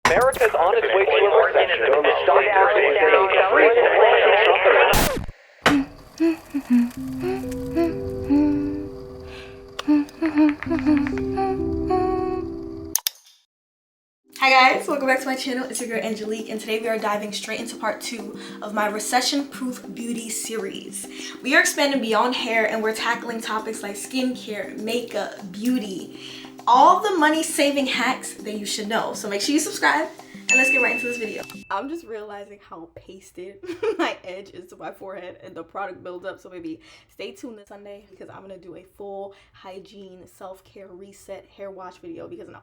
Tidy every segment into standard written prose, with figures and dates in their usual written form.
America's on its way to a recession. The stock Hi guys, welcome back to my channel. It's your girl Angelique, and today we are diving straight into part 2 of my Recession-Proof Beauty series. We are expanding beyond hair and we're tackling topics like skincare, makeup, beauty, all the money-saving hacks that you should know. So make sure you subscribe and let's get right into this video. I'm just realizing how pasted my edge is to my forehead and the product builds up. So maybe stay tuned this Sunday because I'm gonna do a full hygiene, self-care, reset, hair wash video because no.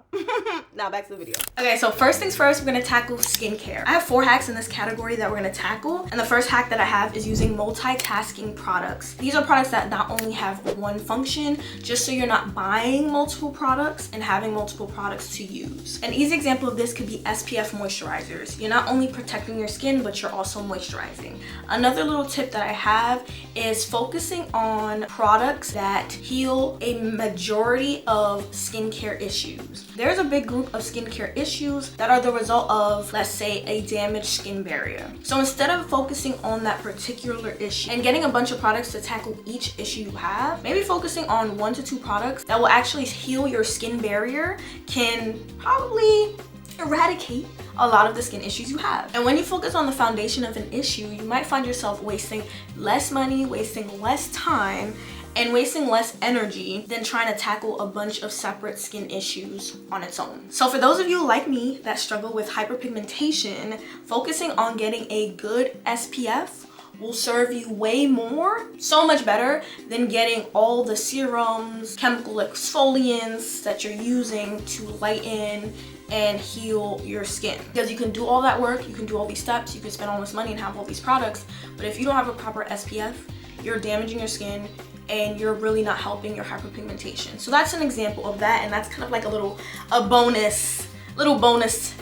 Now back to the video. Okay, so first things first, we're gonna tackle skincare. I have 4 hacks in this category that we're gonna tackle. And the first hack that I have is using multitasking products. These are products that not only have one function, just so you're not buying multiple products and having multiple products to use. An easy example of this could be SPF moisturizers. You're not only protecting your skin, but you're also moisturizing. Another little tip that I have is focusing on products that heal a majority of skincare issues. There's a big group of skincare issues that are the result of, let's say, a damaged skin barrier. So instead of focusing on that particular issue and getting a bunch of products to tackle each issue you have, maybe focusing on 1 to 2 products that will actually heal your skin barrier can probably eradicate a lot of the skin issues you have. And when you focus on the foundation of an issue, you might find yourself wasting less money, wasting less time, and wasting less energy than trying to tackle a bunch of separate skin issues on its own. So for those of you like me that struggle with hyperpigmentation, focusing on getting a good SPF will serve you way more, so much better than getting all the serums, chemical exfoliants that you're using to lighten and heal your skin. Because you can do all that work, you can do all these steps, you can spend all this money and have all these products, but if you don't have a proper SPF, you're damaging your skin and you're really not helping your hyperpigmentation. So that's an example of that, and that's kind of like a bonus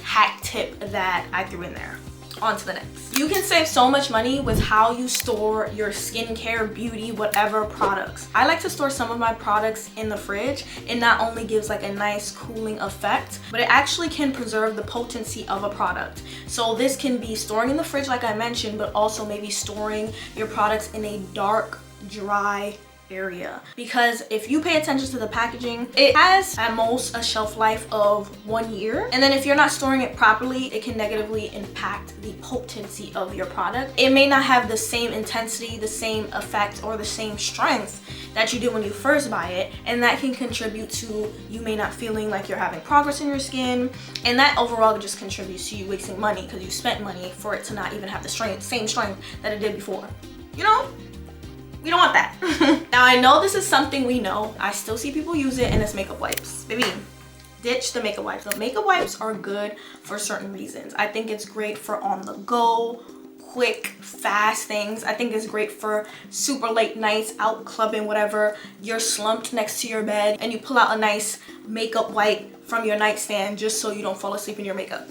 hack tip that I threw in there. On to the next. You can save so much money with how you store your skincare, beauty, whatever products. I like to store some of my products in the fridge. It not only gives like a nice cooling effect, but it actually can preserve the potency of a product. So this can be storing in the fridge like I mentioned, but also maybe storing your products in a dark, dry area, because if you pay attention to the packaging, it has at most a shelf life of 1 year, and then if you're not storing it properly, it can negatively impact the potency of your product. It may not have the same intensity, the same effect, or the same strength that you did when you first buy it, and that can contribute to you may not feeling like you're having progress in your skin, and that overall just contributes to you wasting money because you spent money for it to not even have the same strength that it did before. You know? We don't want that. Now I know this is something we know. I still see people use it, and it's makeup wipes. Baby, ditch the makeup wipes. The makeup wipes are good for certain reasons. I think it's great for on the go, quick, fast things. I think it's great for super late nights, out clubbing, whatever. You're slumped next to your bed and you pull out a nice makeup wipe from your nightstand just so you don't fall asleep in your makeup.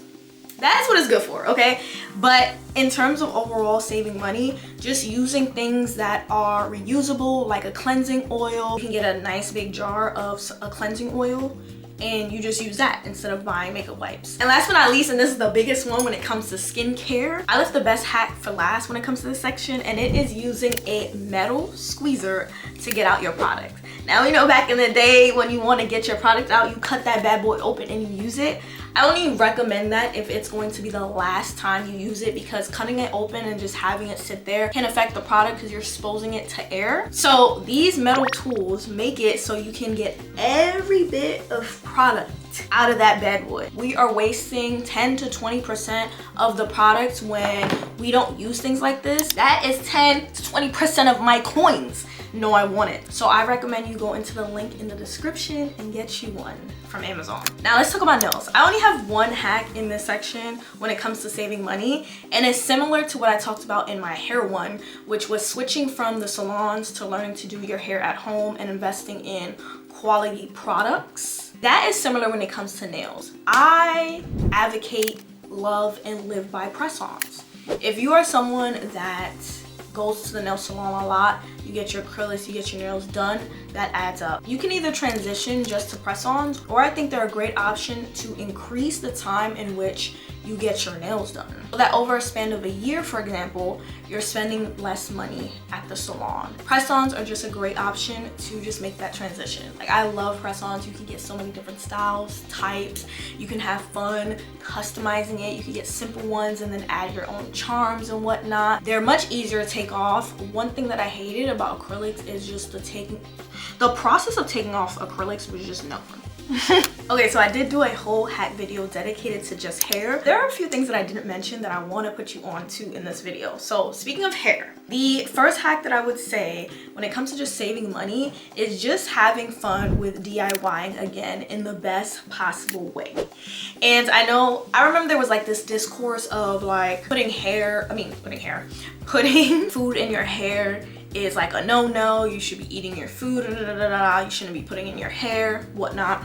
That's what it's good for, okay? But in terms of overall saving money, just using things that are reusable, like a cleansing oil. You can get a nice big jar of a cleansing oil and you just use that instead of buying makeup wipes. And last but not least, and this is the biggest one when it comes to skincare, I left the best hack for last when it comes to this section, and it is using a metal squeezer to get out your product. Now, you know, back in the day when you want to get your product out, you cut that bad boy open and you use it. I don't even recommend that if it's going to be the last time you use it, because cutting it open and just having it sit there can affect the product because you're exposing it to air. So these metal tools make it so you can get every bit of product out of that bad boy. We are wasting 10 to 20% of the product when we don't use things like this. That is 10 to 20% of my coins. No, I want it. So I recommend you go into the link in the description and get you one from Amazon. Now let's talk about nails. I only have 1 hack in this section when it comes to saving money, and it's similar to what I talked about in my hair one, which was switching from the salons to learning to do your hair at home and investing in quality products. That is similar when it comes to nails. I advocate, love, and live by press-ons. If you are someone that goes to the nail salon a lot, you get your acrylics, you get your nails done, that adds up. You can either transition just to press-ons, or I think they're a great option to increase the time in which you get your nails done. So that over a span of a year, for example, you're spending less money at the salon. Press-ons are just a great option to just make that transition. Like, I love press-ons. You can get so many different styles, types. You can have fun customizing it. You can get simple ones and then add your own charms and whatnot. They're much easier to take off. One thing that I hated about acrylics is just the process of taking off acrylics was just no fun. Okay, so I did do a whole hack video dedicated to just hair. There are a few things that I didn't mention that I want to put you on to in this video. So speaking of hair, the first hack that I would say when it comes to just saving money is just having fun with DIYing again in the best possible way. And I remember there was like this discourse of like putting food in your hair is like a no-no. You should be eating your food, you shouldn't be putting in your hair, whatnot.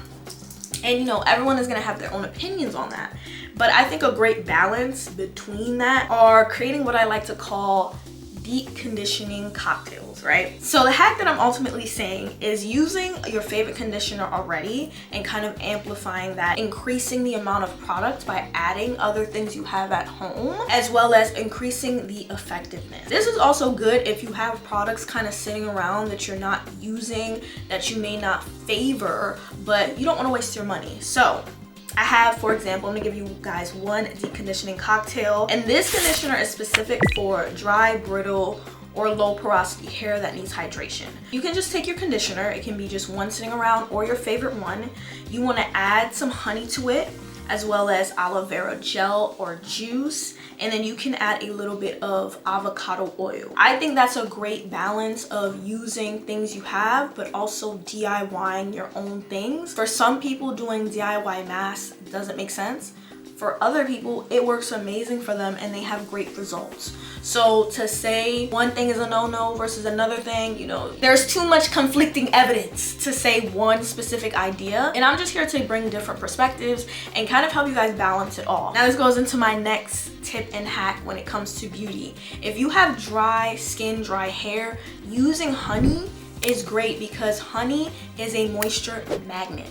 And you know, everyone is gonna have their own opinions on that. But I think a great balance between that are creating what I like to call deep conditioning cocktails, right? So the hack that I'm ultimately saying is using your favorite conditioner already and kind of amplifying that, increasing the amount of product by adding other things you have at home, as well as increasing the effectiveness. This is also good if you have products kind of sitting around that you're not using, that you may not favor, but you don't want to waste your money. So I have, for example, I'm gonna give you guys one deep conditioning cocktail, and this conditioner is specific for dry, brittle, or low porosity hair that needs hydration. You can just take your conditioner, it can be just one sitting around or your favorite one. You wanna add some honey to it, as well as aloe vera gel or juice, and then you can add a little bit of avocado oil. I think that's a great balance of using things you have but also DIYing your own things. For some people, doing DIY masks doesn't make sense. For other people, it works amazing for them and they have great results. So to say one thing is a no-no versus another thing, you know, there's too much conflicting evidence to say one specific idea. And I'm just here to bring different perspectives and kind of help you guys balance it all. Now this goes into my next tip and hack when it comes to beauty. If you have dry skin, dry hair, using honey is great because honey is a moisture magnet.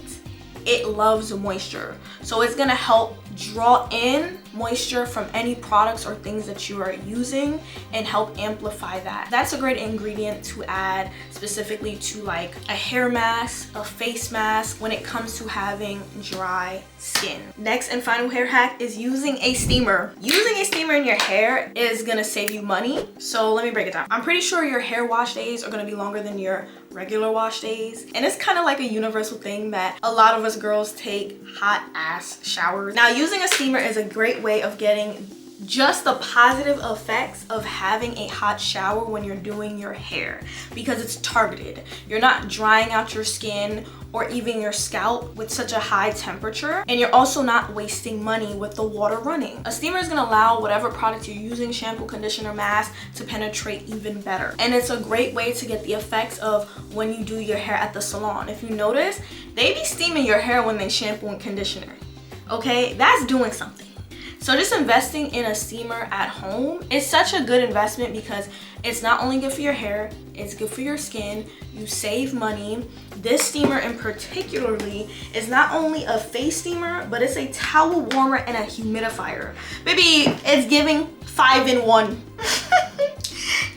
It loves moisture, so it's gonna help draw in moisture from any products or things that you are using and help amplify that. That's a great ingredient to add specifically to like a hair mask, a face mask when it comes to having dry skin. Next and final hair hack is using a steamer. Using a steamer in your hair is gonna save you money. So let me break it down. I'm pretty sure your hair wash days are gonna be longer than your regular wash days, and it's kind of like a universal thing that a lot of us girls take hot ass showers. Now using a steamer is a great way of getting just the positive effects of having a hot shower when you're doing your hair, because it's targeted. You're not drying out your skin or even your scalp with such a high temperature, and you're also not wasting money with the water running. A steamer is gonna allow whatever product you're using, shampoo, conditioner, mask, to penetrate even better. And it's a great way to get the effects of when you do your hair at the salon. If you notice, they be steaming your hair when they shampoo and conditioner. Okay, that's doing something. So just investing in a steamer at home is such a good investment because it's not only good for your hair, it's good for your skin, you save money. This steamer in particularly is not only a face steamer, but it's a towel warmer and a humidifier. Baby, it's giving 5-in-1.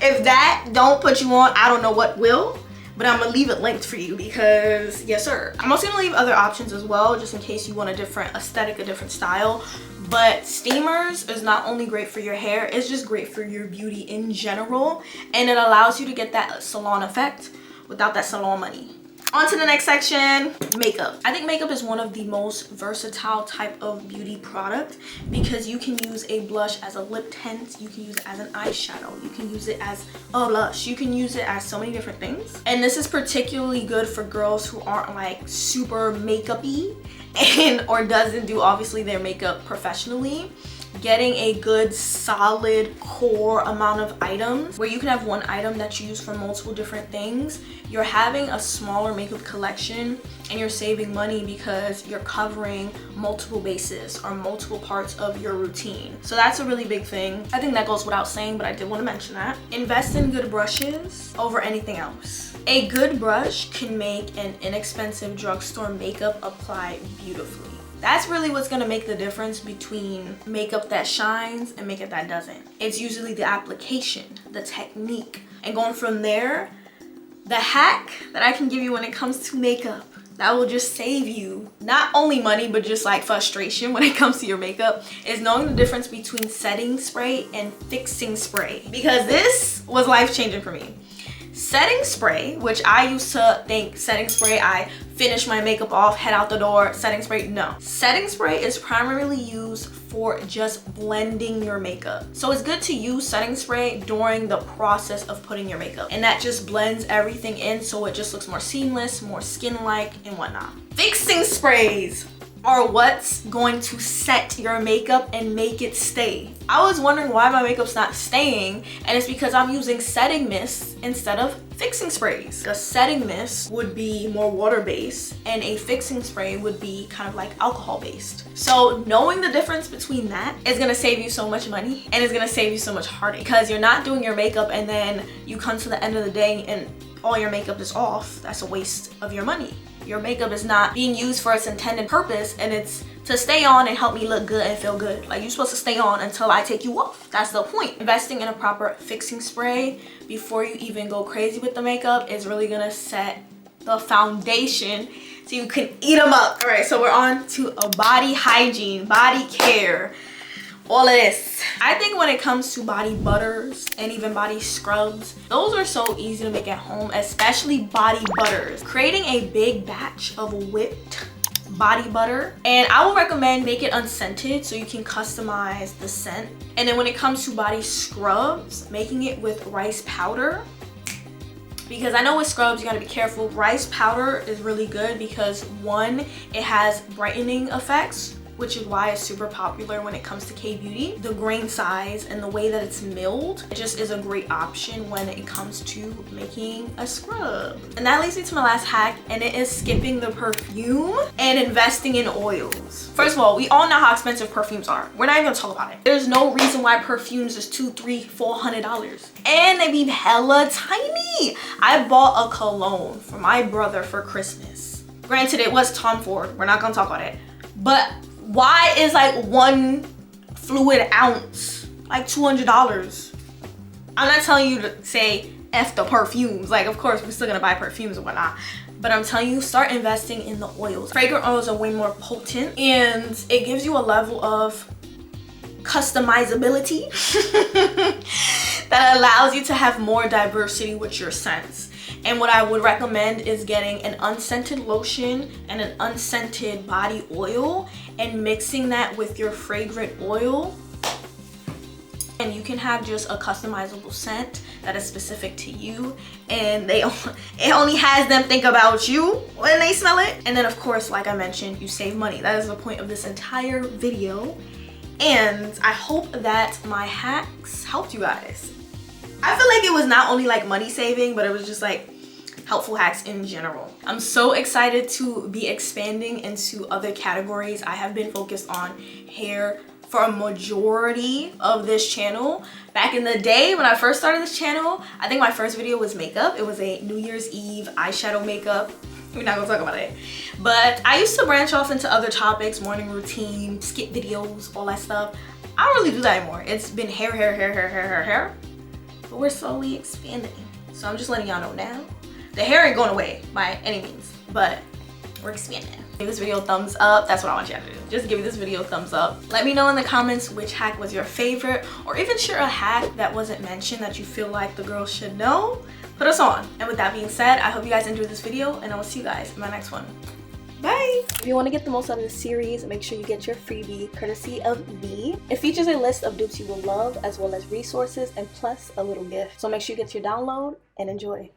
If that don't put you on, I don't know what will. But I'm gonna leave it linked for you because yes sir. I'm also gonna leave other options as well just in case you want a different aesthetic, a different style. But steamers is not only great for your hair, it's just great for your beauty in general, and it allows you to get that salon effect without that salon money. On to the next section, makeup. I think makeup is one of the most versatile type of beauty product because you can use a blush as a lip tint, you can use it as an eyeshadow, you can use it as a blush, you can use it as so many different things. And this is particularly good for girls who aren't like super makeup-y and or doesn't do obviously their makeup professionally. getting a good solid core amount of items where you can have one item that you use for multiple different things. You're having a smaller makeup collection and you're saving money because you're covering multiple bases or multiple parts of your routine. So that's a really big thing. I think that goes without saying, but I did want to mention that. Invest in good brushes over anything else. A good brush can make an inexpensive drugstore makeup apply beautifully. That's really what's gonna make the difference between makeup that shines and makeup that doesn't. It's usually the application, the technique. And going from there, the hack that I can give you when it comes to makeup that will just save you not only money, but just like frustration when it comes to your makeup is knowing the difference between setting spray and fixing spray. Because this was life-changing for me. Setting spray, which I used to think setting spray, I finish my makeup off, head out the door, setting spray, no. Setting spray is primarily used for just blending your makeup. So it's good to use setting spray during the process of putting your makeup. And that just blends everything in so it just looks more seamless, more skin-like and whatnot. Fixing sprays are what's going to set your makeup and make it stay. I was wondering why my makeup's not staying, and it's because I'm using setting mists instead of fixing sprays. A setting mist would be more water-based and a fixing spray would be kind of like alcohol-based. So knowing the difference between that is gonna save you so much money and it's gonna save you so much heartache because you're not doing your makeup and then you come to the end of the day and all your makeup is off. That's a waste of your money. Your makeup is not being used for its intended purpose, and it's to stay on and help me look good and feel good. Like, you're supposed to stay on until I take you off. That's the point. Investing in a proper fixing spray before you even go crazy with the makeup is really gonna set the foundation so you can eat them up. All right, so we're on to a body hygiene, body care, all of this. I think when it comes to body butters and even body scrubs, those are so easy to make at home, especially body butters. Creating a big batch of whipped body butter, and I will recommend make it unscented so you can customize the scent. And then when it comes to body scrubs, making it with rice powder, because I know with scrubs you gotta be careful. Rice powder is really good because one, it has brightening effects, which is why it's super popular when it comes to K-beauty. The grain size and the way that it's milled, it just is a great option when it comes to making a scrub. And that leads me to my last hack, and it is skipping the perfume and investing in oils. First of all, we all know how expensive perfumes are. We're not even gonna talk about it. There's no reason why perfumes is $200, $300, $400. And they be hella tiny. I bought a cologne for my brother for Christmas. Granted, it was Tom Ford. We're not gonna talk about it. But why is like one fluid ounce like $200? I'm not telling you to say F the perfumes. Like, of course, we're still gonna buy perfumes and whatnot. But I'm telling you, start investing in the oils. Fragrant oils are way more potent and it gives you a level of customizability that allows you to have more diversity with your scents. And what I would recommend is getting an unscented lotion and an unscented body oil and mixing that with your fragrant oil. And you can have just a customizable scent that is specific to you, and it only has them think about you when they smell it. And then of course, like I mentioned, you save money. That is the point of this entire video. And I hope that my hacks helped you guys. I feel like it was not only like money saving, but it was just like helpful hacks in general. I'm so excited to be expanding into other categories. I have been focused on hair for a majority of this channel. Back in the day when I first started this channel, I think my first video was makeup. It was a New Year's Eve eyeshadow makeup. We're not gonna talk about it. But I used to branch off into other topics, morning routine, skit videos, all that stuff. I don't really do that anymore. It's been hair. But we're slowly expanding. So I'm just letting y'all know now. The hair ain't going away by any means, but we're expanding. Give this video a thumbs up. That's what I want you to do. Just give this video a thumbs up. Let me know in the comments which hack was your favorite, or even share a hack that wasn't mentioned that you feel like the girls should know. Put us on. And with that being said, I hope you guys enjoyed this video, and I will see you guys in my next one. Bye! If you want to get the most out of this series, make sure you get your freebie courtesy of me. It features a list of dupes you will love, as well as resources and plus a little gift. So make sure you get your download and enjoy.